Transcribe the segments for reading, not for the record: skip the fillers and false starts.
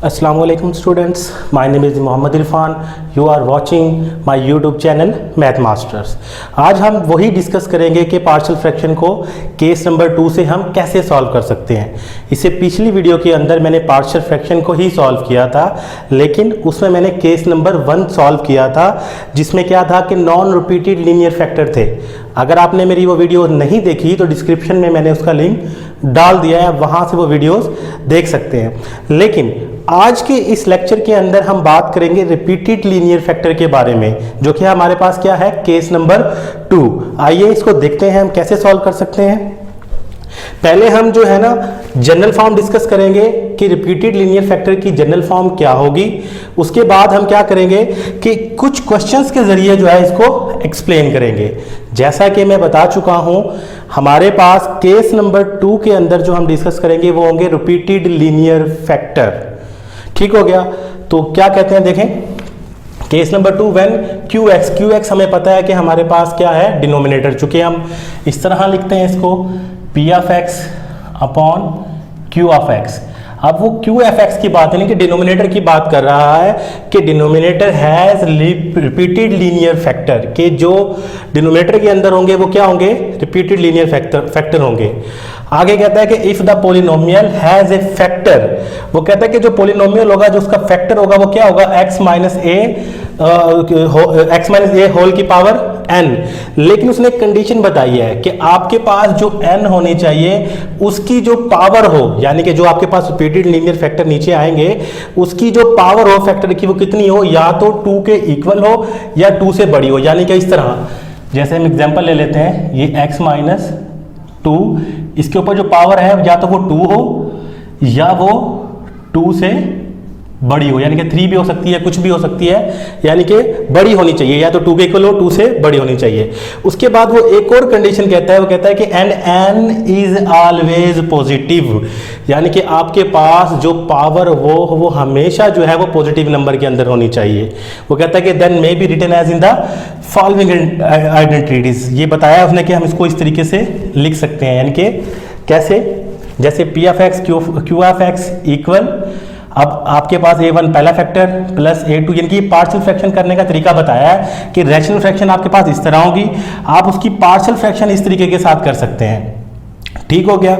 Assalamualaikum students, my name is Mohammad Irfan. You are watching my YouTube channel Math Masters. आज हम वही discuss करेंगे कि पार्शियल फ्रैक्शन को केस नंबर 2 से हम कैसे सॉल्व कर सकते हैं. इससे पिछली वीडियो के अंदर मैंने पार्शियल फ्रैक्शन को ही सॉल्व किया था, लेकिन उसमें मैंने केस नंबर 1 सॉल्व किया था जिसमें क्या था कि नॉन रिपीटेड लीनियर फैक्टर थे. अगर आपने मेरी वो वीडियो नहीं देखी तो डिस्क्रिप्शन में मैंने उसका लिंक डाल दिया है, वहाँ से वो वीडियोस देख सकते हैं. लेकिन आज के इस लेक्चर के अंदर हम बात करेंगे रिपीटेड लीनियर फैक्टर के बारे में, जो कि हमारे पास क्या है, केस नंबर 2. आइए इसको देखते हैं हम कैसे सॉल्व कर सकते हैं. पहले हम जो है ना जनरल फॉर्म डिस्कस करेंगे कि रिपीटेड लीनियर फैक्टर की जनरल फॉर्म क्या होगी. उसके बाद हम क्या करेंगे कि कुछ क्वेश्चंस के जरिए जो है इसको एक्सप्लेन करेंगे. जैसा कि मैं बता चुका हूं, हमारे पास केस नंबर 2 के अंदर जो हम डिस्कस करेंगे वो होंगे रिपीटेड लीनियर फैक्टर. ठीक हो गया. तो क्या कहते हैं, देखें केस नंबर 2 व्हेन QX हमें पता है कि हमारे पास क्या है, डिनोमिनेटर. चूंकि हम इस तरह लिखते हैं इसको P of x upon Q of x. अब वो QFX की बात है नहीं कि डिनोमिनेटर की बात कर रहा है कि denominator has repeated linear factor, के जो डिनोमिनेटर के अंदर होंगे वो क्या होंगे, रिपीटेड लीनियर फैक्टर होंगे. आगे कहता है कि if the polynomial has a factor, वो कहता है कि जो पोलिनोमियल होगा जो उसका फैक्टर होगा वो क्या होगा, x माइनस ए होल की पावर n. लेकिन उसने एक कंडीशन बताई है कि आपके पास जो n होनी चाहिए उसकी जो पावर हो, यानी कि जो आपके पास रिपीटेड लीनियर फैक्टर नीचे आएंगे उसकी जो पावर हो फैक्टर की वो कितनी हो, या तो 2 के इक्वल हो या 2 से बड़ी हो. यानी कि इस तरह, जैसे हम एग्जांपल ले लेते हैं, ये x माइनस 2, इसके ऊपर जो पावर है या तो वो 2 हो या वो 2 से बड़ी हो, यानी कि 3 भी हो सकती है, कुछ भी हो सकती है, यानी कि बड़ी होनी चाहिए, या तो 2 के इक्वल हो, 2 से बड़ी होनी चाहिए. उसके बाद वो एक और कंडीशन कहता है, वो कहता है कि and n is always positive, यानी कि आपके पास जो पावर वो हमेशा जो है वो पॉजिटिव नंबर के अंदर होनी चाहिए. वो कहता है कि then may be written as in the following identities. ये बताया उसने कि हम इसको इस तरीके से लिख सकते हैं, यानी कि कैसे, जैसे P of x Q of x equal, अब आपके पास a1 पहला फैक्टर प्लस a2, यानी कि पार्शियल फ्रैक्शन करने का तरीका बताया है कि रैशनल फ्रैक्शन आपके पास इस तरह होगी, आप उसकी पार्शियल फ्रैक्शन इस तरीके के साथ कर सकते हैं. ठीक हो गया.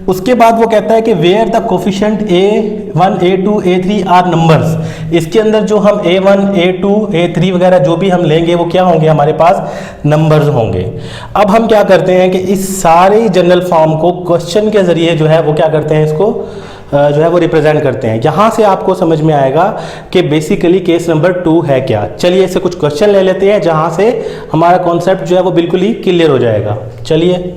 उसके बाद वो कहता है कि where the coefficient a1 a2 a3 are numbers. इसके अंदर जो हम a1 a2 a3 वगैरह जो भी हम लेंगे वो क्या होंगे, हमारे पास नंबर्स होंगे. अब हम क्या करते हैं कि इस सारे जनरल फॉर्म को क्वेश्चन के जरिए जो है वो क्या करते हैं, इसको जो है वो रिप्रेजेंट करते हैं. यहाँ से आपको समझ में आएगा कि बेसिकली केस नंबर 2 है क्या. चलिए इससे कुछ क्वेश्चन ले लेते हैं जहाँ से हमारा कॉन्सेप्ट जो है वो बिल्कुल ही क्लियर हो जाएगा. चलिए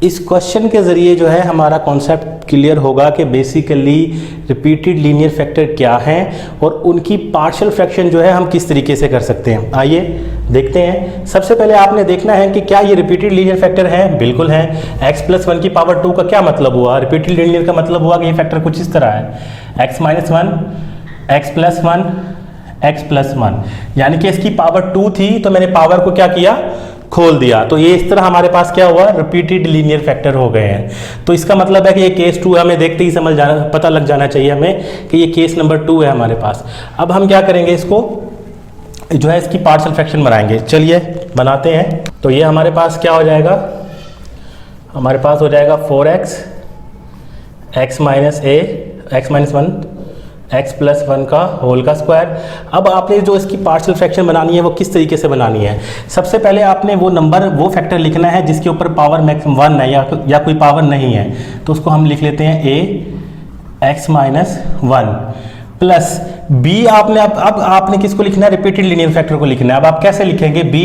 इस क्वेश्चन के ज़रिए जो है हमारा कॉन्सेप्ट क्लियर होगा कि बेसिकली रिपीटेड लीनियर फैक्टर क्या हैं और उनकी पार्शियल फ्रैक्शन जो है हम किस तरीके से कर सकते हैं. आइए देखते हैं. सबसे पहले आपने देखना है कि क्या ये रिपीटेड लीनियर फैक्टर है. बिल्कुल है. x प्लस 1 की पावर 2 का क्या मतलब हुआ, रिपीटेड लीनियर का मतलब हुआ कि ये फैक्टर कुछ इस तरह है, x minus 1 x plus 1 x plus 1, यानी कि इसकी पावर 2 थी तो मैंने पावर को क्या किया, खोल दिया. तो ये इस तरह हमारे पास क्या हुआ, रिपीटेड लीनियर फैक्टर हो गए हैं. तो इसका मतलब है कि ये केस 2 हमें देखते ही पता लग जाना चाहिए हमें कि ये केस नंबर 2 है हमारे पास. अब हम क्या करेंगे, इसको जो है इसकी पार्शियल फ्रैक्शन बनाएंगे. चलिए बनाते हैं. तो ये हमारे पास क्या हो जाएगा, हमारे पास हो जाएगा 4x x minus 1 x plus 1 का होल का स्क्वायर. अब आपने जो इसकी पार्शियल फ्रैक्शन बनानी है वो किस तरीके से बनानी है. सबसे पहले आपने वो नंबर, वो फैक्टर लिखना है जिसके ऊपर पावर मैक्सिमम 1 है या कोई पावर नहीं है. तो उसको हम लिख लेते हैं a x minus 1 plus b. आपने अब आपने किसको लिखना है, रिपीटेड लीनियर फैक्टर को लिखना है. अब आप कैसे लिखेंगे, b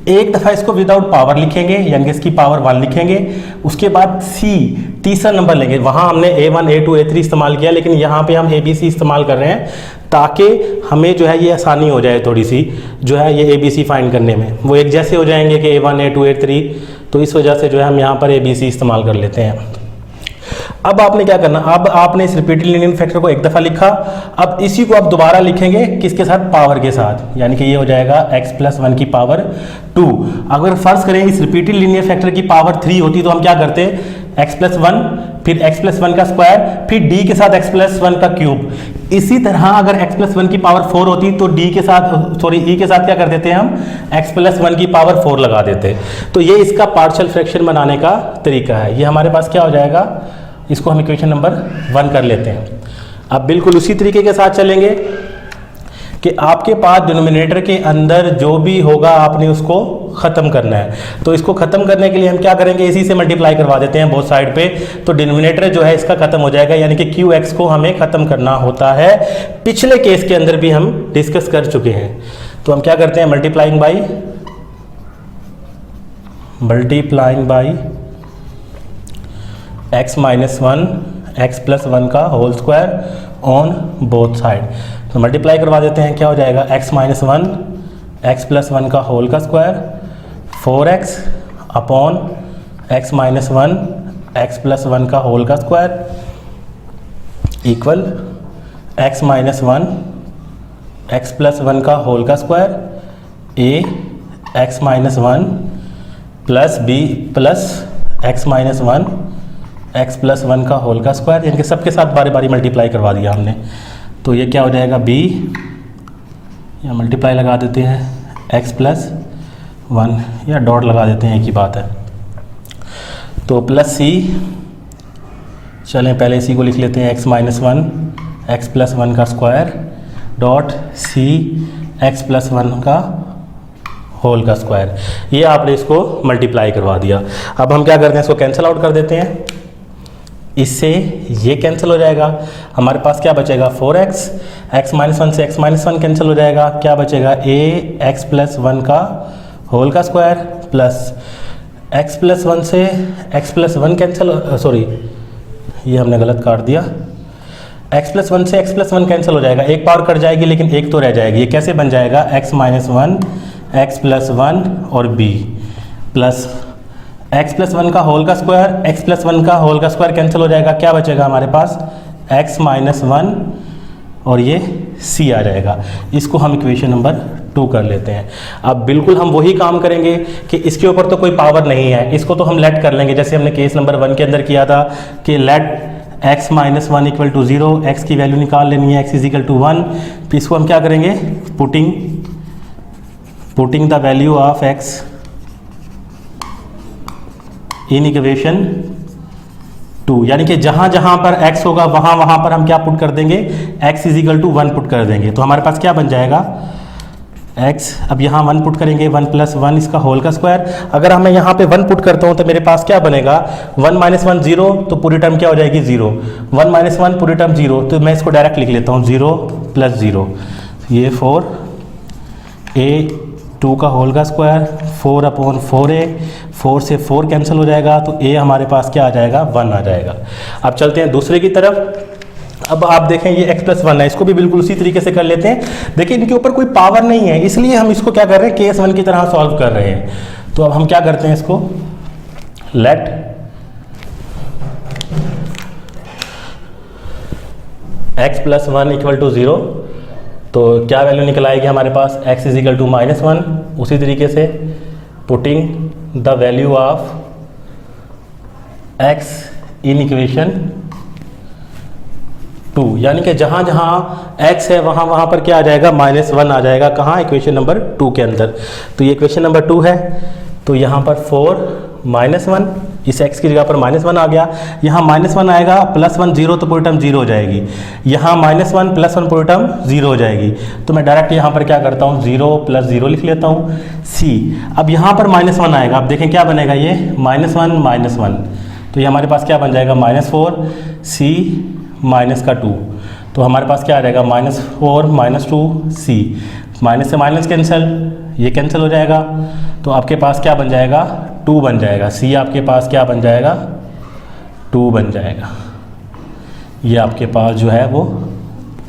एक दफ़ा इसको विदाउट पावर लिखेंगे, यानी कि इसकी पावर 1 लिखेंगे. उसके बाद c तीसरा नंबर लेंगे. वहाँ हमने a1 a2 a3 इस्तेमाल किया, लेकिन यहाँ पे हम abc इस्तेमाल कर रहे हैं ताकि हमें जो है ये आसानी हो जाए थोड़ी सी, जो है ये abc फाइंड करने में वो एक जैसे हो जाएंगे कि a1 a2 a3. तो इस वजह से जो है हम यहाँ पर abc इस्तेमाल कर लेते हैं. अब आपने क्या करना, अब आपने इस रिपीटेड लीनियर फैक्टर को एक दफ़ा लिखा, अब इसी को आप दोबारा लिखेंगे किसके साथ, पावर के साथ, यानी कि ये हो जाएगा x प्लस 1 की पावर 2. अगर फर्ज करें इस रिपीटेड लीनियर फैक्टर की पावर 3 होती तो हम क्या करते, x प्लस 1 फिर x प्लस 1 का स्क्वायर फिर d के साथ x प्लस 1 का क्यूब. इसी तरह अगर x प्लस 1 की पावर 4 होती तो d के साथ e के साथ क्या कर देते हैं हम, x प्लस 1 की पावर 4 लगा देते। तो ये इसका पार्शियल फ्रैक्शन बनाने का तरीका है। ये हमारे पास क्या हो जाएगा, इसको हम इक्वेशन नंबर 1 कर लेते हैं। अब बिल्कुल उसी तरीके के साथ चलेंगे कि आपके पास डिनोमिनेटर के अंदर जो भी होगा आपने उसको ख़त्म करना है। तो इसको ख़त्म करने के लिए हम क्या करेंगे, इसी से मल्टीप्लाई करवा देते हैं बोथ साइड पे। तो डिनोमिनेटर जो है इसका ख़त्म हो जाएगा, यानी कि QX को हमें ख़त्म करना होता है। पिछले केस के अंदर भी हम डिस्कस कर चुके हैं। तो हम क्या करते हैं, multiplying by x minus 1 x plus 1 का whole square on both side. तो मल्टीप्लाई करवा देते हैं, क्या हो जाएगा, x माइनस 1 x प्लस 1 का होल का square 4x upon x minus 1 x plus 1 का होल का square equal x minus 1 x plus 1 का होल का square a x minus 1 plus b plus x minus 1 x plus 1 का whole का square, यानी कि सबके साथ बारी बारी मल्टीप्लाई करवा दिया हमने। तो ये क्या हो जाएगा, b या मल्टीप्लाई लगा देते हैं x प्लस 1 या डॉट लगा देते हैं, एक ही बात है। तो प्लस c, चलें पहले इसी को लिख लेते हैं, x माइनस 1 x प्लस 1 का square dot c x plus 1 का होल का स्क्वायर। ये आपने इसको मल्टीप्लाई करवा दिया। अब हम क्या करते हैं, इसको कैंसिल आउट कर देते हैं। इससे ये कैंसिल हो जाएगा, हमारे पास क्या बचेगा 4x, x माइनस 1 से x माइनस 1 कैंसिल हो जाएगा, क्या बचेगा a x प्लस 1 का होल का स्क्वायर प्लस x प्लस 1 से x प्लस 1 कैंसिल, सॉरी ये हमने गलत काट दिया, x प्लस 1 से x प्लस 1 कैंसिल हो जाएगा, एक पावर कट जाएगी लेकिन एक तो रह जाएगी। ये कैसे बन जाएगा, x माइनस 1 x प्लस 1 और b प्लस x प्लस 1 का होल का स्क्वायर, x प्लस 1 का होल का स्क्वायर कैंसिल हो जाएगा, क्या बचेगा हमारे पास x माइनस 1 और ये c आ जाएगा। इसको हम इक्वेशन नंबर 2 कर लेते हैं। अब बिल्कुल हम वही काम करेंगे कि इसके ऊपर तो कोई पावर नहीं है, इसको तो हम लेट कर लेंगे, जैसे हमने केस नंबर 1 के अंदर किया था कि let x minus 1 equal to 0, x की वैल्यू निकाल लेनी है, x इज इक्वल टू 1। तो इसको हम क्या करेंगे, putting the value of x in equation 2, यानी कि जहां जहां पर x होगा वहां वहां पर हम क्या पुट कर देंगे, x is equal to 1 put कर देंगे। तो हमारे पास क्या बन जाएगा x, अब यहाँ 1 पुट करेंगे, 1 प्लस 1 इसका होल का स्क्वायर। अगर मैं यहाँ पे 1 पुट करता हूँ तो मेरे पास क्या बनेगा, 1 माइनस 1 0, तो पूरी टर्म क्या हो जाएगी 0, 1 माइनस 1 पूरी टर्म 0। तो मैं इसको डायरेक्ट लिख लेता हूँ 0 प्लस 0, ये 4 a 2 का होल का स्क्वायर 4 अपॉन 4a, 4 से 4 कैंसिल हो जाएगा, तो a हमारे पास क्या आ जाएगा, 1 आ जाएगा। अब चलते हैं दूसरे की तरफ। अब आप देखें ये x प्लस 1 है, इसको भी बिल्कुल उसी तरीके से कर लेते हैं। देखिए इनके ऊपर कोई पावर नहीं है, इसलिए हम इसको क्या कर रहे हैं, केस 1 की तरह सॉल्व कर रहे हैं। तो अब हम क्या करते हैं, इसको let x plus 1 equal to 0, तो क्या वैल्यू निकल आएगी हमारे पास, x is equal to minus 1। उसी तरीके से putting the value of x in equation 2, यानी कि जहां जहां x है वहां वहां पर क्या आ जाएगा, माइनस 1 आ जाएगा, कहाँ, इक्वेशन नंबर 2 के अंदर। तो ये इक्वेशन नंबर 2 है, तो यहाँ पर 4 माइनस 1, इस x की जगह पर माइनस 1 आ गया, यहाँ माइनस 1 आएगा, प्लस 1 0, तो पूरी टर्म 0 हो जाएगी, यहाँ माइनस 1 प्लस 1 पूरी टर्म 0 हो जाएगी। तो मैं डायरेक्ट यहाँ पर क्या करता हूँ, 0 प्लस 0 लिख लेता हूँ c। अब यहाँ पर माइनस 1 आएगा, अब देखें क्या बनेगा, ये माइनस 1 माइनस 1, तो ये हमारे पास क्या बन जाएगा, -4 c माइनस का 2, तो हमारे पास क्या आ जाएगा, -4 -2 c, माइनस से माइनस कैंसिल, ये कैंसिल हो जाएगा, तो आपके पास क्या बन जाएगा, 2 बन जाएगा, c आपके पास क्या बन जाएगा, 2 बन जाएगा। ये आपके पास जो है वो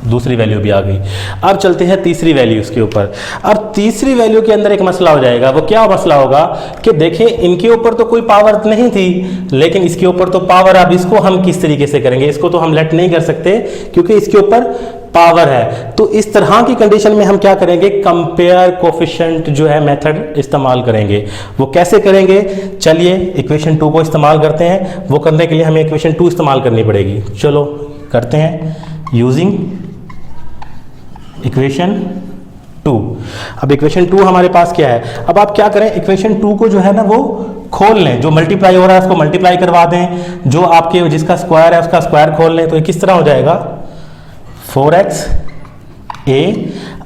दूसरी वैल्यू भी आ गई। अब चलते हैं तीसरी वैल्यू उसके ऊपर। अब तीसरी वैल्यू के अंदर एक मसला हो जाएगा, वो क्या मसला होगा कि देखें इनके ऊपर तो कोई पावर नहीं थी, लेकिन इसके ऊपर तो पावर। अब इसको हम किस तरीके से करेंगे, इसको तो हम लेट नहीं कर सकते क्योंकि इसके ऊपर पावर है। तो इस तरह की कंडीशन में हम क्या करेंगे, कंपेयर कोफिशिएंट जो है मेथड इस्तेमाल करेंगे। वो कैसे करेंगे, चलिए इक्वेशन 2 को इस्तेमाल करते हैं। वो करने के लिए हमें इक्वेशन 2 इस्तेमाल करनी पड़ेगी। चलो करते हैं। Using equation 2। अब इक्वेशन 2 हमारे पास क्या है, अब आप क्या करें, इक्वेशन 2 को जो है ना वो खोल लें, जो मल्टीप्लाई हो रहा है उसको मल्टीप्लाई करवा दें, जो आपके जिसका स्क्वायर है उसका स्क्वायर खोल लें, तो ये किस तरह हो जाएगा 4x a।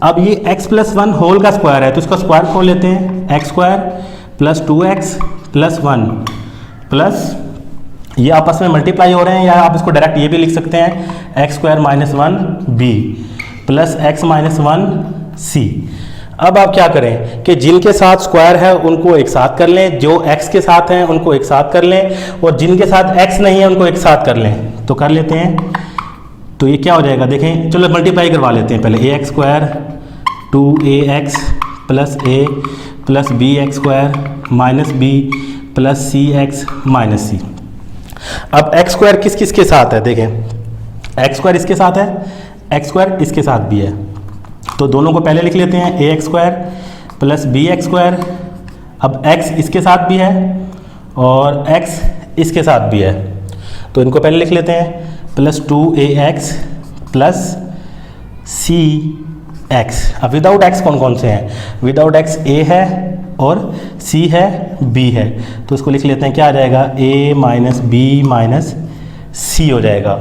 अब ये x प्लस 1 होल का स्क्वायर है तो इसका स्क्वायर खोल लेते हैं, x square plus 2x plus 1 plus ये आपस में मल्टीप्लाई हो रहे हैं, या आप इसको डायरेक्ट ये भी लिख सकते हैं x square minus 1 b plus x minus 1 c। अब आप क्या करें कि जिनके साथ स्क्वायर है उनको एक साथ कर लें, जो x के साथ हैं उनको एक साथ कर लें, और जिनके साथ x नहीं है उनको एक साथ कर लें। तो कर लेते हैं, तो ये क्या हो जाएगा देखें, चलो मल्टीप्लाई करवा लेते हैं पहले, a x square 2ax plus a plus b x square minus b plus c x minus c. अब एक्स स्क्वायर किस किस के साथ है देखें, एक्स स्क्वायर इसके साथ है, एक्स स्क्वायर इसके साथ भी है, तो दोनों को पहले लिख लेते हैं, a x square plus b x square. अब x इसके साथ भी है और x इसके साथ भी है, तो इनको पहले लिख लेते हैं, plus 2ax plus c x. अब विदाउट x कौन कौन से हैं, विदाउट x a है और c है b है, तो इसको लिख लेते हैं, क्या आ जाएगा a माइनस बी माइनस सी हो जाएगा।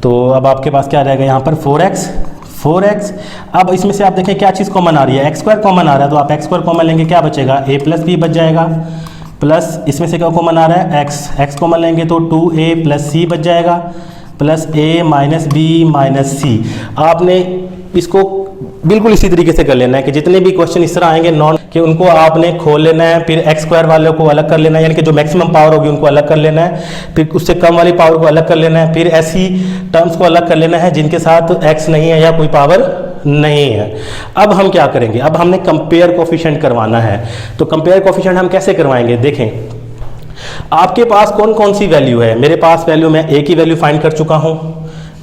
तो अब आपके पास क्या आ जाएगा यहाँ पर 4x। अब इसमें से आप देखें क्या चीज़ कॉमन आ रही है, एक्स स्क्वायर कॉमन आ रहा है, तो आप एक्स स्क्वायर कॉमन लेंगे क्या बचेगा, a प्लस बी बच जाएगा, प्लस इसमें से क्या कॉमन आ रहा है x कॉमन लेंगे तो 2a प्लस सी बच जाएगा, plus a minus b minus c. आपने इसको बिल्कुल इसी तरीके से कर लेना है कि जितने भी क्वेश्चन इस तरह आएंगे नॉन कि उनको आपने खोल लेना है, फिर एक्स स्क्वायर वालों को अलग कर लेना है, यानी कि जो मैक्सिमम पावर होगी उनको अलग कर लेना है, फिर उससे कम वाली पावर को अलग कर लेना है, फिर ऐसी टर्म्स को अलग कर लेना है जिनके साथ एक्स नहीं है या कोई पावर नहीं है। अब हम क्या करेंगे, अब हमने कंपेयर कोफिशिएंट करवाना है, तो कंपेयर कोफिशिएंट हम कैसे करवाएंगे, देखें आपके पास कौन कौन सी वैल्यू है, मेरे पास वैल्यू, मैं a की वैल्यू फाइंड कर चुका हूँ,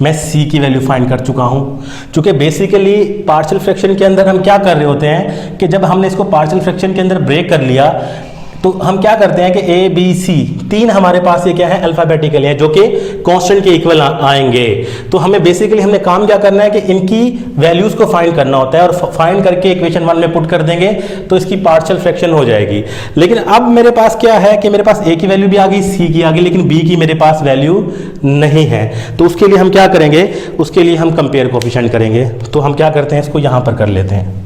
मैं c की वैल्यू फाइंड कर चुका हूँ। क्योंकि बेसिकली पार्शियल फ्रैक्शन के अंदर हम क्या कर रहे होते हैं कि जब हमने इसको पार्शियल फ्रैक्शन के अंदर ब्रेक कर लिया तो हम क्या करते हैं कि a b c तीन हमारे पास ये क्या है अल्फाबेटिकल है, जो कि कांस्टेंट के इक्वल आएंगे। तो हमें बेसिकली हमने काम क्या करना है कि इनकी वैल्यूज को फाइंड करना होता है, और फाइंड करके इक्वेशन 1 में पुट कर देंगे तो इसकी पार्शियल फ्रैक्शन हो जाएगी। लेकिन अब मेरे पास क्या है कि मेरे पास a की वैल्यू भी आ गई, c की आ गई, लेकिन b की मेरे पास वैल्यू नहीं है। तो उसके लिए हम क्या करेंगे, उसके लिए हम कंपेयर कोफिशिएंट करेंगे। तो हम क्या करते हैं, इसको यहाँ पर कर लेते हैं,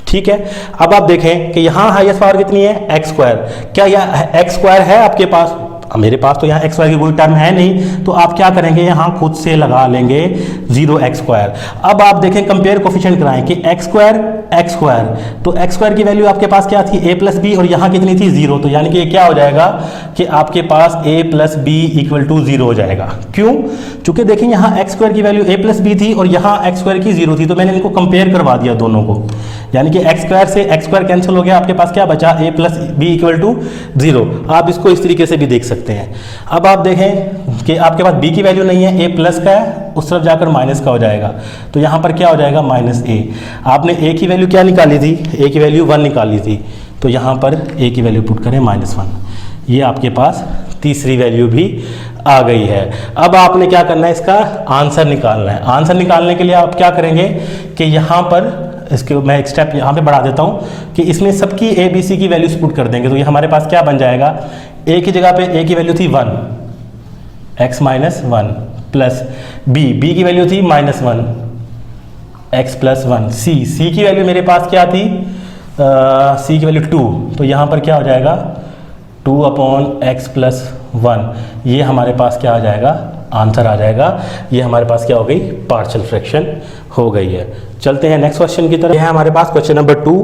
ठीक है। अब आप देखें कि यहाँ हाईएस्ट पावर कितनी है, एक्स स्क्वायर। क्या यह एक्स स्क्वायर है आपके पास, मेरे पास तो यहाँ एक्स स्क्वायर की कोई टर्म है नहीं, तो आप क्या करेंगे, यहाँ खुद से लगा लेंगे 0x स्क्वायर। अब आप देखें कंपेयर कोफिशिएंट कराएं कि एक्स स्क्वायर, तो एक्स स्क्वायर की वैल्यू आपके पास क्या थी, a प्लस बी, और यहाँ कितनी थी 0, तो यानी कि ये क्या हो जाएगा कि आपके पास a plus b equal to 0 हो जाएगा। क्यों, चूंकि देखें यहाँ एक्स स्क्वायर की वैल्यू a प्लस बी थी और यहाँ एक्स स्क्वायर की 0 थी, तो मैंने इनको कंपेयर करवा दिया दोनों को, यानी कि एक्स स्क्वायर से एक्स स्क्वायर कैंसिल हो गया, आपके पास क्या बचा, a plus b equal to 0। आप इसको इस तरीके से भी देख सकते हैं। अब आप देखें कि आपके पास b की वैल्यू नहीं है, a प्लस का है, उस तरफ जाकर माइनस का हो जाएगा, तो यहाँ पर क्या हो जाएगा माइनस a। आपने a की वैल्यू क्या निकाली थी, a की वैल्यू 1 निकाली थी, तो यहाँ पर a की वैल्यू पुट करें -1, ये आपके पास तीसरी वैल्यू भी आ गई है। अब आपने क्या करना है, इसका आंसर निकालना है। आंसर निकालने के लिए आप क्या करेंगे कि यहाँ पर इसके मैं एक स्टेप यहाँ पे बढ़ा देता हूँ कि इसमें सबकी a b c की वैल्यूज पुट कर देंगे, तो ये हमारे पास क्या बन जाएगा, a की जगह पे a की वैल्यू थी 1, x माइनस 1 प्लस b की वैल्यू थी -1, x प्लस 1, c की वैल्यू मेरे पास क्या थी, c की वैल्यू 2, तो यहाँ पर क्या हो जाएगा 2/x प्लस 1, ये हमारे पास क्या आ जाएगा, आंसर आ जाएगा। ये हमारे पास क्या हो गई, पार्शियल फ्रैक्शन हो गई है। चलते हैं नेक्स्ट क्वेश्चन की तरफ। यह है हमारे पास क्वेश्चन नंबर 2,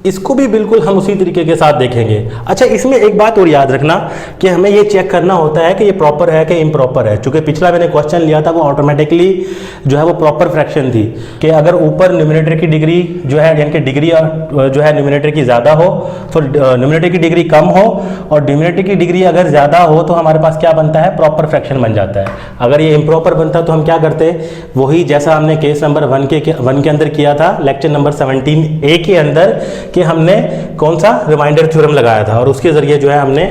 इसको भी बिल्कुल हम उसी तरीके के साथ देखेंगे। अच्छा, इसमें एक बात और याद रखना कि हमें ये चेक करना होता है कि ये प्रॉपर है कि इम्प्रॉपर है। चूंकि पिछला मैंने क्वेश्चन लिया था वो ऑटोमेटिकली जो है वो प्रॉपर फ्रैक्शन थी कि अगर ऊपर न्यूमरेटर की डिग्री जो है, यानी कि डिग्री जो है न्यूमरेटर की ज़्यादा हो तो न्यूमरेटर की डिग्री कम हो, और डिनोमिनेटर की डिग्री अगर ज़्यादा हो तो हमारे पास क्या बनता है, प्रॉपर फ्रैक्शन बन जाता है। अगर ये इम्प्रॉपर बनता तो हम क्या करते, वही जैसा हमने केस नंबर 1 के अंदर किया था, लेक्चर नंबर 17A के अंदर, कि हमने कौन सा रिमाइंडर थ्योरम लगाया था और उसके ज़रिए जो है हमने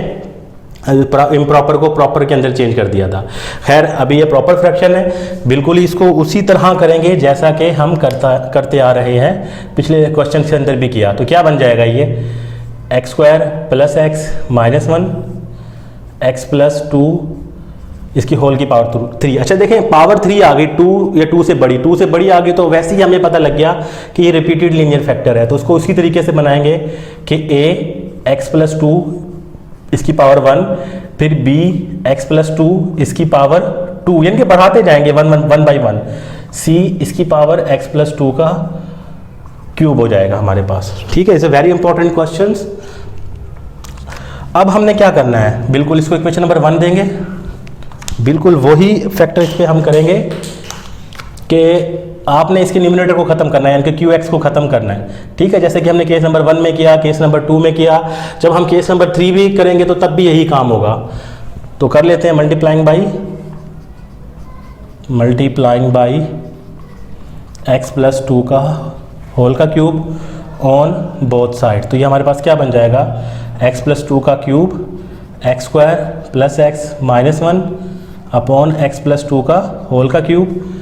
इम्प्रॉपर को प्रॉपर के अंदर चेंज कर दिया था। खैर अभी ये प्रॉपर फ्रैक्शन है, बिल्कुल ही इसको उसी तरह करेंगे जैसा कि हम करते आ रहे हैं, पिछले क्वेश्चन के अंदर भी किया। तो क्या बन जाएगा ये x square plus x minus 1 x plus 2 इसकी होल की पावर 3। अच्छा देखें पावर 3 आ गई, 2 या 2 से बड़ी आ गई, तो वैसे ही हमें पता लग गया कि ये रिपीटेड लीनियर फैक्टर है। तो उसको उसी तरीके से बनाएंगे कि a एक्स प्लस 2 इसकी पावर 1, फिर b एक्स प्लस 2 इसकी पावर 2, यानी कि बढ़ाते जाएंगे 1 बाई 1, c इसकी पावर एक्स प्लस 2 का क्यूब हो जाएगा हमारे पास। ठीक है, it's a very important question. अब हमने क्या करना है, बिल्कुल इसको इक्वेशन नंबर 1 देंगे, बिल्कुल वही फैक्टर इस पे हम करेंगे कि आपने इसके न्यूमरेटर को खत्म करना है, यानी कि क्यू एक्स को खत्म करना है। ठीक है, जैसे कि हमने केस नंबर 1 में किया, केस नंबर 2 में किया, जब हम केस नंबर 3 भी करेंगे तो तब भी यही काम होगा। तो कर लेते हैं मल्टीप्लाइंग बाई एक्स प्लस 2 का होल का क्यूब ऑन बोथ साइड। तो ये हमारे पास क्या बन जाएगा, एक्स प्लस 2 का cube x square plus x minus 1 upon x plus 2 का होल का क्यूब,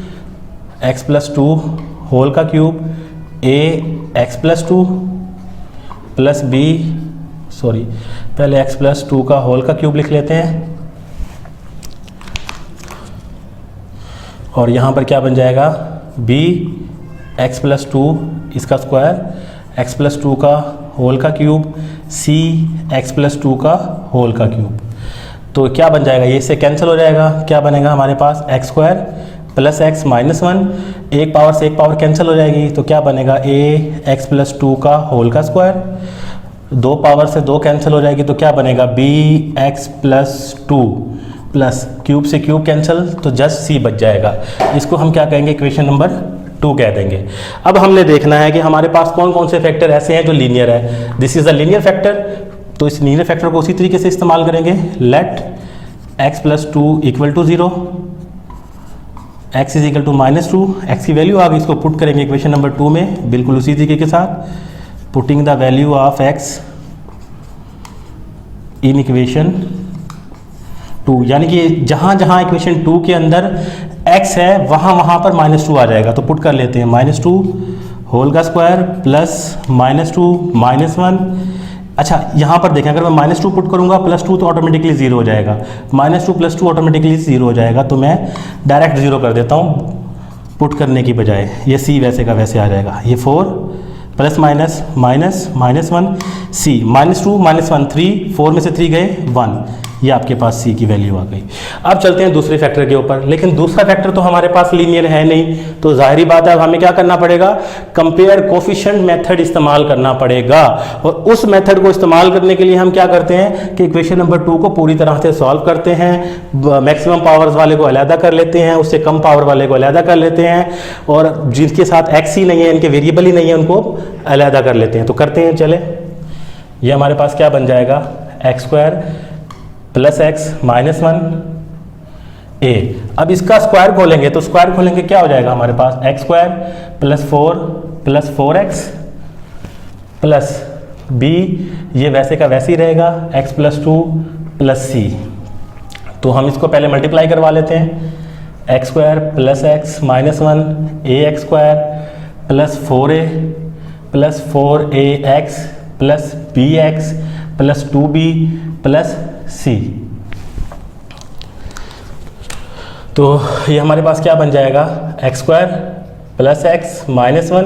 एक्स प्लस 2 होल का cube, a x plus 2 plus b, sorry पहले एक्स प्लस 2 का होल का क्यूब लिख लेते हैं, और यहाँ पर क्या बन जाएगा, बी एक्स प्लस 2 इसका स्क्वायर, एक्स प्लस 2 का होल का क्यूब, सी एक्स प्लस 2 का होल का क्यूब। तो क्या बन जाएगा, ये इससे कैंसिल हो जाएगा, क्या बनेगा हमारे पास x square plus x minus 1, एक पावर से एक पावर कैंसिल हो जाएगी, तो क्या बनेगा ए एक्स प्लस 2 का होल का स्क्वायर, 2 पावर से 2 कैंसिल हो जाएगी, तो क्या बनेगा b x plus 2 plus cube से क्यूब कैंसिल, तो जस्ट सी बच जाएगा। इसको हम क्या कहेंगे, इक्वेशन नंबर 2 कह देंगे। अब हमने देखना है कि हमारे पास कौन कौन से फैक्टर ऐसे हैं जो लीनियर है। This is the linear factor, तो इस लीनियर फैक्टर को उसी तरीके से इस्तेमाल करेंगे। Let x plus 2 equal to 0, x is equal to minus 2, x की वैल्यू आ गई, इसको पुट करेंगे इक्वेशन नंबर 2 में, बिल्कुल उसी तरीके के साथ, putting the value of x in equation 2, यानी कि जहां जहां इक्वेशन 2 के अंदर x है वहां वहां पर -2 आ जाएगा। तो पुट कर लेते हैं, -2 होल का स्क्वायर प्लस -2 -1। अच्छा यहाँ पर देखें, अगर मैं -2 पुट करूंगा +2 तो ऑटोमेटिकली 0 हो जाएगा, -2 + 2 ऑटोमेटिकली 0 हो जाएगा, तो मैं डायरेक्ट 0 कर देता हूँ पुट करने की बजाय। ये c वैसे का वैसे आ जाएगा, ये 4 प्लस माइनस माइनस -1 c, -2 -1 3, 4 में से 3 गए 1, ये आपके पास c की वैल्यू आ गई। अब चलते हैं दूसरे फैक्टर के ऊपर, लेकिन दूसरा फैक्टर तो हमारे पास लीनियर है नहीं, तो जाहिर बात है अब हमें क्या करना पड़ेगा, कंपेयर कोफिशिएंट मेथड इस्तेमाल करना पड़ेगा। और उस मेथड को इस्तेमाल करने के लिए हम क्या करते हैं कि इक्वेशन नंबर 2 को पूरी तरह से सॉल्व करते हैं, मैक्सिमम पावर्स वाले को अलहदा कर लेते हैं, उससे कम पावर वाले को अलहदा कर लेते हैं, और जिनके साथ x ही नहीं है, इनके वेरिएबल ही नहीं है, उनको अलहदा कर लेते हैं। तो करते हैं, चले, ये हमारे पास क्या बन जाएगा, x square plus x minus 1 ए। अब इसका स्क्वायर खोलेंगे, तो स्क्वायर खोलेंगे क्या हो जाएगा हमारे पास, x square plus 4x plus b, ये वैसे का वैसे ही रहेगा, एक्स प्लस 2 प्लस सी। तो हम इसको पहले मल्टीप्लाई करवा लेते हैं, x square plus x minus 1 a x square plus 4a plus 4ax plus bx plus 2b plus c। तो ये हमारे पास क्या बन जाएगा, x square plus x minus 1।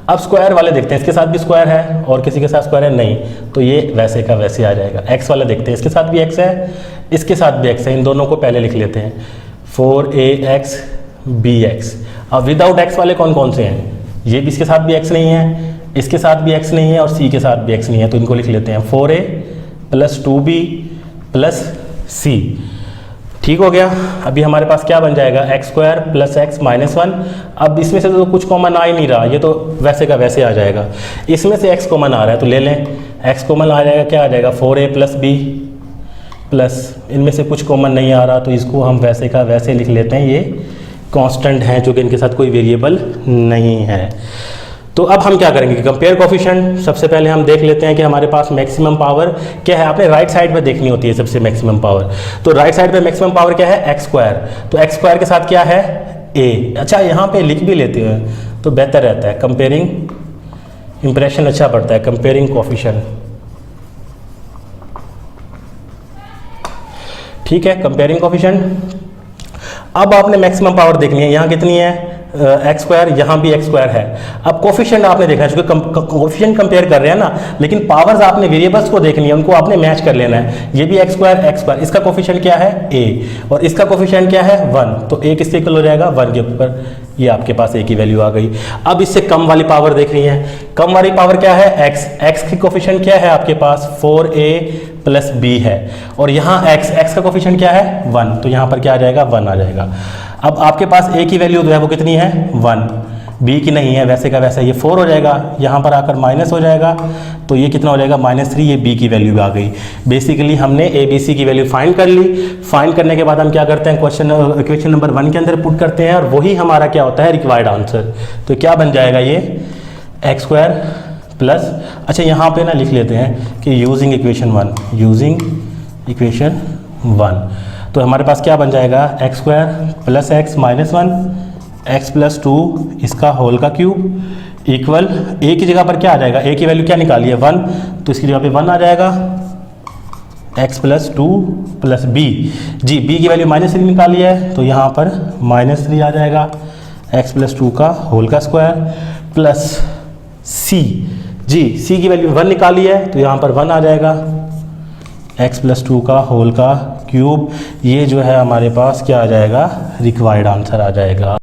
अब स्क्वायर वाले देखते हैं, इसके साथ भी स्क्वायर है और किसी के साथ स्क्वायर है नहीं, तो ये वैसे का वैसे आ जाएगा। एक्स वाले देखते हैं, इसके साथ भी एक्स है, इसके साथ भी एक्स है, इन दोनों को पहले लिख लेते हैं, 4ax bx। अब विदाउट एक्स वाले कौन कौन से हैं, ये भी इसके साथ भी एक्स नहीं है, इसके साथ भी एक्स नहीं है, और सी के साथ भी एक्स नहीं है, तो इनको लिख लेते हैं 4a plus 2b plus c। ठीक हो गया। अभी हमारे पास क्या बन जाएगा, x square plus x minus 1। अब इसमें से तो कुछ कॉमन आ ही नहीं रहा, ये तो वैसे का वैसे आ जाएगा। इसमें से एक्स कॉमन आ रहा है तो ले लें, एक्स कॉमन आ जाएगा, क्या आ जाएगा 4a प्लस b प्लस, इनमें से कुछ कॉमन नहीं आ रहा तो इसको हम वैसे का वैसे लिख लेते हैं, ये कांस्टेंट हैं जो कि इनके साथ कोई वेरिएबल नहीं है। तो अब हम क्या करेंगे, कंपेयर कोफिशिएंट। सबसे पहले हम देख लेते हैं कि हमारे पास मैक्सिमम पावर क्या है। आपने राइट साइड पे देखनी होती है सबसे मैक्सिमम पावर। तो राइट साइड पे मैक्सिमम पावर क्या है, एक्स स्क्वायर। तो एक्स स्क्वायर के साथ क्या है, ए। अच्छा यहाँ पे लिख भी लेते हैं तो बेहतर रहता है, कंपेयरिंग इंप्रेशन अच्छा पड़ता है, कंपेयरिंग कोफिशिएंट। ठीक है, कंपेयरिंग कोफिशिएंट। अब आपने मैक्सिमम पावर देखनी है, यहाँ कितनी है, एक्स स्क्वायर, यहाँ भी एक्स स्क्वायर है। अब कोफिशिएंट आपने देखना है, क्योंकि कोफिशिएंट कंपेयर कर रहे हैं ना, लेकिन पावर्स आपने वेरिएबल्स को देखनी है, उनको आपने मैच कर लेना है। ये भी एक्स स्क्वायर, इसका कोफिशिएंट क्या है, ए, और इसका कोफिशिएंट क्या है, 1। तो ए किसके इक्वल हो जाएगा, 1 के ऊपर। ये आपके पास ए की वैल्यू आ गई। अब इससे कम वाली पावर देख रही है। कम वाली पावर क्या है, एक्स की कोफिशिएंट क्या है आपके पास, 4a प्लस b है, और यहाँ x का कोफिशिएंट क्या है, 1। तो यहाँ पर क्या आ जाएगा, 1 आ जाएगा। अब आपके पास a की वैल्यू जो है वो कितनी है, 1, b की नहीं है, वैसे का वैसा ये 4 हो जाएगा, यहाँ पर आकर माइनस हो जाएगा, तो ये कितना हो जाएगा, -3। ये b की वैल्यू आ गई। बेसिकली हमने a b c की वैल्यू फाइंड कर ली। फाइंड करने के बाद हम क्या करते हैं, इक्वेशन नंबर 1 के अंदर पुट करते हैं, और वही हमारा क्या होता है, रिक्वायर्ड आंसर। तो क्या बन जाएगा ये, एक्स स्क्वायर प्लस, अच्छा यहाँ पे ना लिख लेते हैं कि यूजिंग इक्वेशन 1, तो हमारे पास क्या बन जाएगा, x square plus x minus 1, x plus 2 इसका होल का क्यूब इक्वल, ए की जगह पर क्या आ जाएगा, ए की वैल्यू क्या निकाली है, 1, तो इसकी जगह पे 1 आ जाएगा, एक्स प्लस 2 प्लस बी, जी बी की वैल्यू -3 निकाली है, तो यहाँ पर -3 आ जाएगा, एक्स प्लस 2 का होल का स्क्वायर प्लस सी, जी सी की वैल्यू 1 निकाली है, तो यहाँ पर 1 आ जाएगा, x प्लस 2 का होल का क्यूब। ये जो है हमारे पास क्या आ जाएगा, रिक्वायर्ड आंसर आ जाएगा।